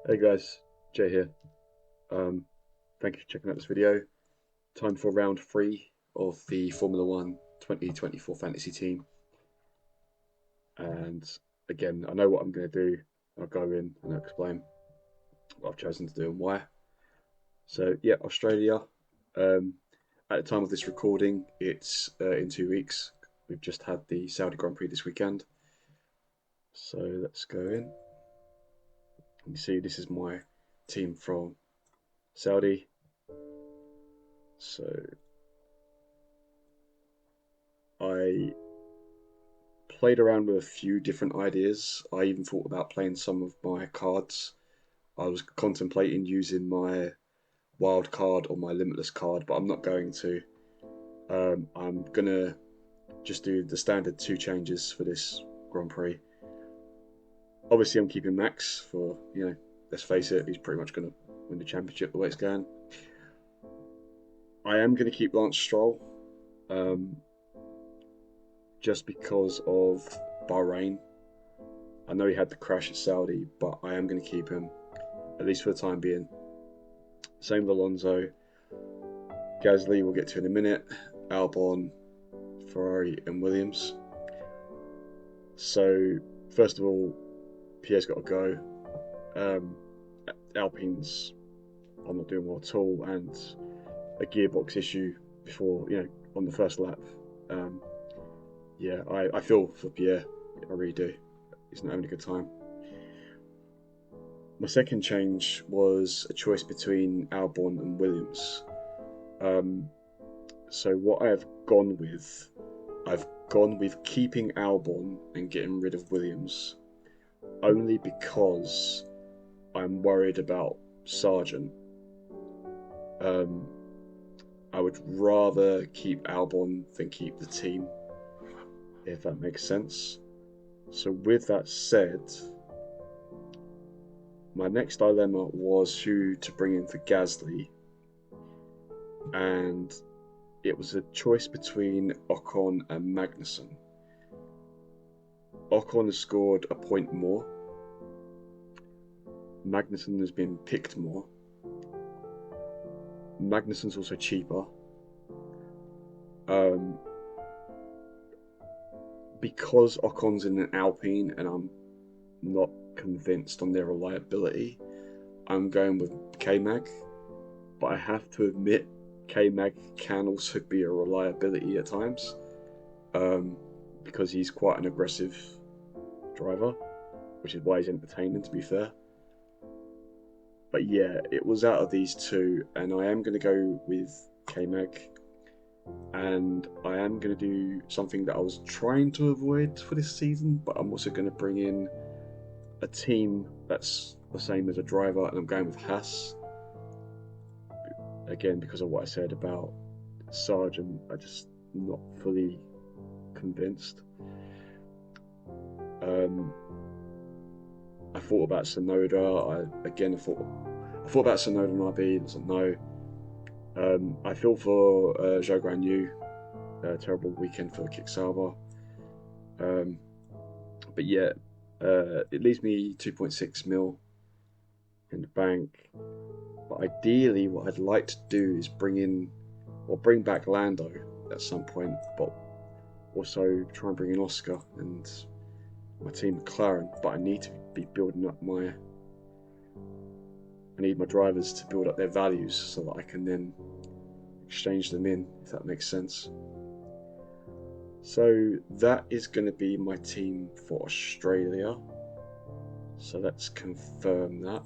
Hey guys, Jay here. Um, Thank you for checking out this video. Time for round 3 of the Formula One 2024 fantasy team. And again, I know what I'm going to do. I'll go in and I'll explain what I've chosen to do and why. So yeah, Australia. Um, at the time of this recording, it's in 2 weeks. We've just had the Saudi Grand Prix this weekend. So let's go in. You see, this is my team from Saudi. So I played around with a few different ideas. I even thought about playing some of my cards. I was contemplating using my wild card or my limitless card, but I'm not going to. I'm gonna just do the standard 2 changes for this Grand Prix. Obviously, I'm keeping Max for, let's face it, he's pretty much gonna win the championship the way it's going. I am gonna keep Lance Stroll, um, just because of Bahrain. I know he had the crash at Saudi, but I am going to keep him, at least for the time being. Same with Alonso. Gasly we'll get to in a minute. Albon, Ferrari and Williams. So, first of all, Pierre's got to go. Alpine's I'm not doing well at all, and a gearbox issue before, on the first lap. Um, yeah, I feel for Pierre. I really do. He's not having a good time. My second change was a choice between Albon and Williams. Um, so what I've gone with keeping Albon and getting rid of Williams, only because I'm worried about Sargent. Um, I would rather keep Albon than keep the team, if that makes sense. So with that said, my next dilemma was who to bring in for Gasly, and it was a choice between Ocon and Magnussen. Ocon has scored a point more. Magnussen has been picked more. Magnussen's also cheaper. Because Ocon's in an Alpine and I'm not convinced on their reliability, I'm going with K-Mag. But I have to admit, K-Mag can also be a reliability at times, because he's quite an aggressive driver, which is why he's entertaining, to be fair. But yeah, it was out of these two, and I am going to go with K-Mag. And I am going to do something that I was trying to avoid for this season, but I'm also going to bring in a team that's the same as a driver, and I'm going with Haas. Again, because of what I said about Sargent, I just not fully convinced. I thought about Sonoda. I thought about Sonoda and RB. There's a no. I feel for Zhou Guan Yu. Terrible weekend for Kick Sauber. But yeah, it leaves me 2.6 mil in the bank. But ideally, what I'd like to do is bring back Lando at some point, but also try and bring in Oscar and my team McLaren. But I need to be building up I need my drivers to build up their values so that I can then exchange them in, if that makes sense. So that is going to be my team for Australia. So let's confirm that.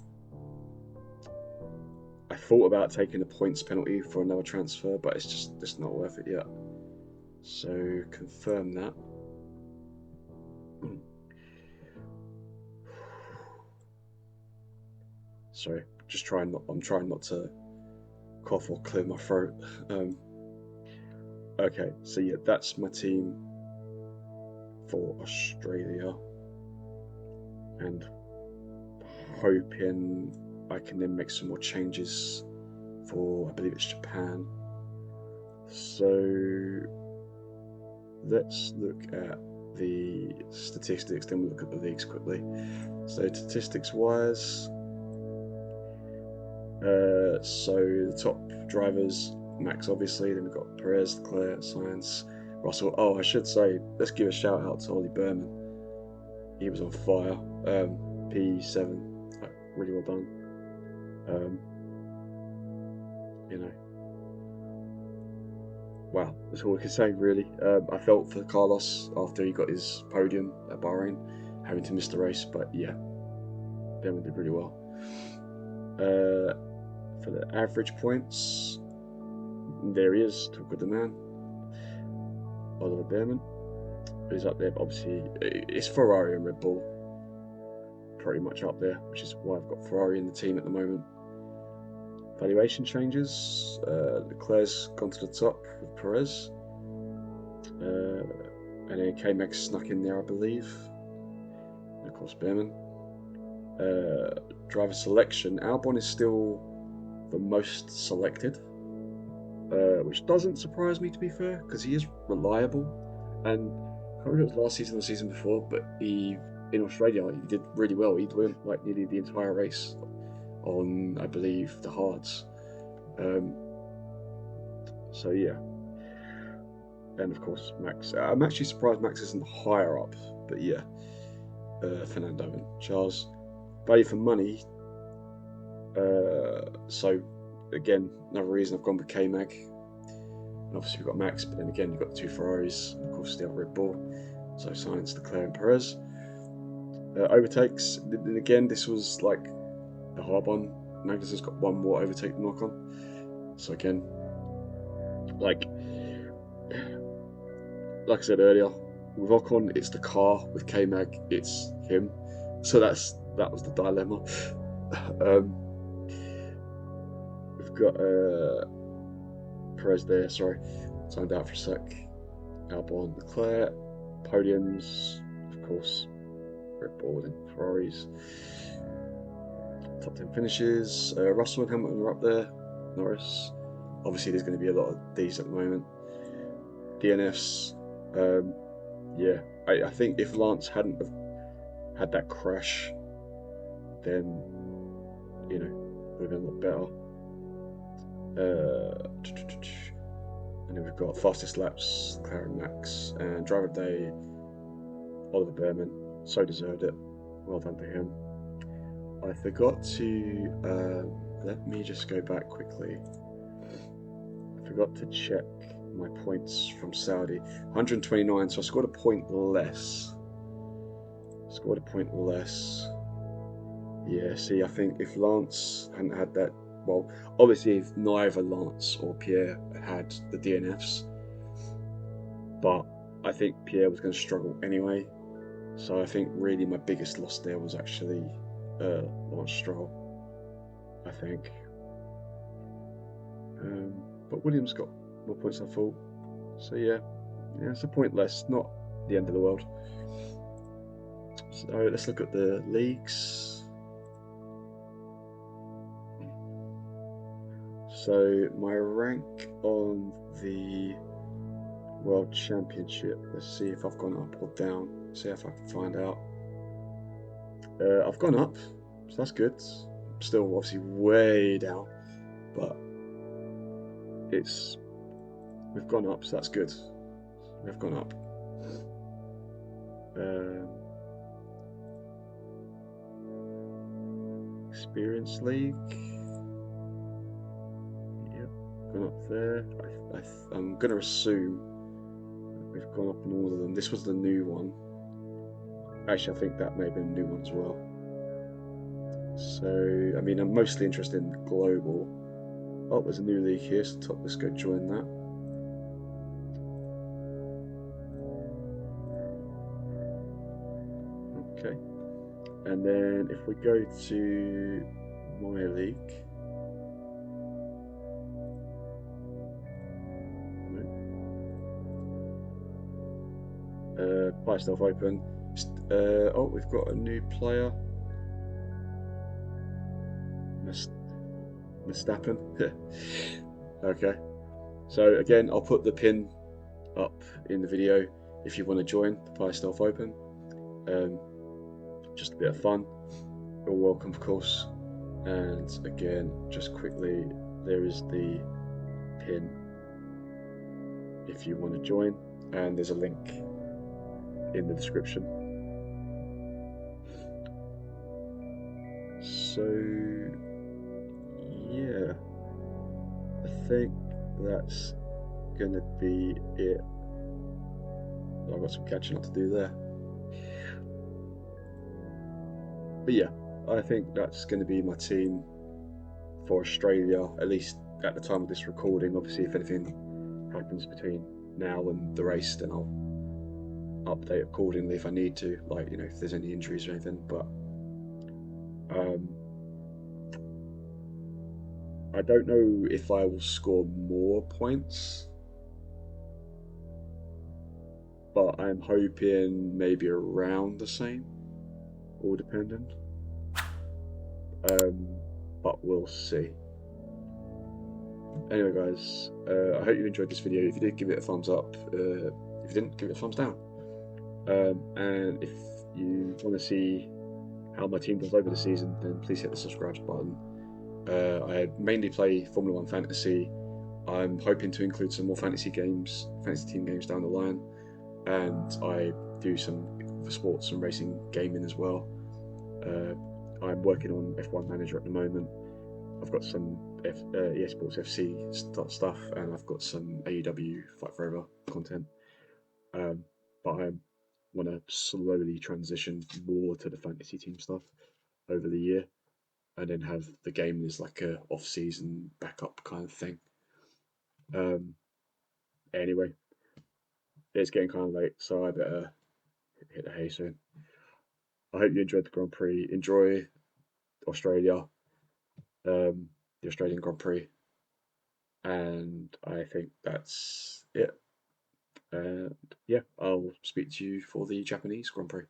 I thought about taking a points penalty for another transfer, but it's just not worth it yet. So confirm that. Sorry, I'm trying not to cough or clear my throat. Okay, so yeah, that's my team for Australia, and hoping I can then make some more changes for, I believe it's Japan. So let's look at the statistics, then we'll look at the leagues quickly. So statistics wise, So the top drivers, Max obviously, then we've got Perez, Leclerc, Sainz, Russell. Oh, I should say, let's give a shout out to Ollie Berman. He was on fire. P7, really well done. You know, wow, that's all we can say really. I felt for Carlos after he got his podium at Bahrain, having to miss the race, but yeah, Berman did really well. For the average points, there he is, talk with the man, Oliver Behrman, who's up there, but obviously it's Ferrari and Red Bull pretty much up there, which is why I've got Ferrari in the team at the moment. Valuation changes, Leclerc's gone to the top with Perez, and then K-Mag snuck in there, I believe, and of course Behrman. Driver selection, Albon is still the most selected, which doesn't surprise me, to be fair, because he is reliable, and I can't remember if it was last season or the season before, but in Australia he did really well. He went like nearly the entire race on, I believe, the hards. So yeah, and of course Max. I'm actually surprised Max isn't higher up, but yeah, Fernando and Charles. Value for money. So again, another reason I've gone with K-Mag. And obviously we've got Max, but then again you've got the two Ferraris, and of course the other Red Bull. So Sainz, Leclerc, and Perez. Overtakes. And again, this was like the hard one. Magnussen's got one more overtake to knock on. So again, like I said earlier, with Ocon it's the car. With K-Mag it's him. So that was the dilemma. We've got Perez there, sorry, timed out for a sec. Albon, Leclerc, podiums, of course, Red Bull and Ferraris. Top 10 finishes, Russell and Hamilton are up there, Norris. Obviously there's going to be a lot of these at the moment. DNFs, yeah, I think if Lance hadn't have had that crash, then, you know, it would have been a lot better. And then we've got fastest laps, Leclerc, Max, and driver of the day, Oliver Behrman. So deserved it. Well done to him. I forgot to let me just go back quickly. I forgot to check my points from Saudi. 129, so I scored a point less. Yeah, see, I think if Lance hadn't had that, well, obviously if neither Lance or Pierre had the DNFs, but I think Pierre was going to struggle anyway. So I think really my biggest loss there was actually Lance Stroll, I think. But Williams got more points than I thought. So yeah, it's a point less, not the end of the world. So let's look at the leagues. So my rank on the World Championship, let's see if I've gone up or down, see if I can find out. I've gone up, so that's good. I'm still obviously way down, but we've gone up, so that's good. We've gone up. Experience League. Yep, gone up there. I'm going to assume we've gone up in all of them. This was the new one. Actually, I think that may have been a new one as well. So, I mean, I'm mostly interested in the global. Oh, there's a new league here, so top. Let's go join that. Okay. And then if we go to my league, buy stuff open. Oh, we've got a new player, Verstappen. Okay, so again, I'll put the pin up in the video if you want to join the Buy Stuff Open. Just a bit of fun. You're welcome, of course. And again, just quickly, there is the pin if you want to join, and there's a link in the description. So yeah, I think that's gonna be it. I've got some catching up to do there. But yeah, I think that's going to be my team for Australia, at least at the time of this recording. Obviously, if anything happens between now and the race, then I'll update accordingly if I need to, like, you know, if there's any injuries or anything. But I don't know if I will score more points, but I'm hoping maybe around the same, all depending. But we'll see. Anyway, guys, I hope you enjoyed this video. If you did, give it a thumbs up. If you didn't, give it a thumbs down. And if you want to see how my team does over the season, then please hit the subscribe button. I mainly play Formula One Fantasy. I'm hoping to include some more fantasy team games down the line, and I do some for sports and racing gaming as well. I'm working on F1 Manager at the moment. I've got some EA Sports FC stuff, and I've got some AEW Fight Forever content. But I want to slowly transition more to the fantasy team stuff over the year, and then have the game as like a off-season backup kind of thing. Anyway, it's getting kind of late, so I better hit the hay soon. I hope you enjoyed the Grand Prix. Enjoy Australia, the Australian Grand Prix, and I think that's it. And yeah, I'll speak to you for the Japanese Grand Prix.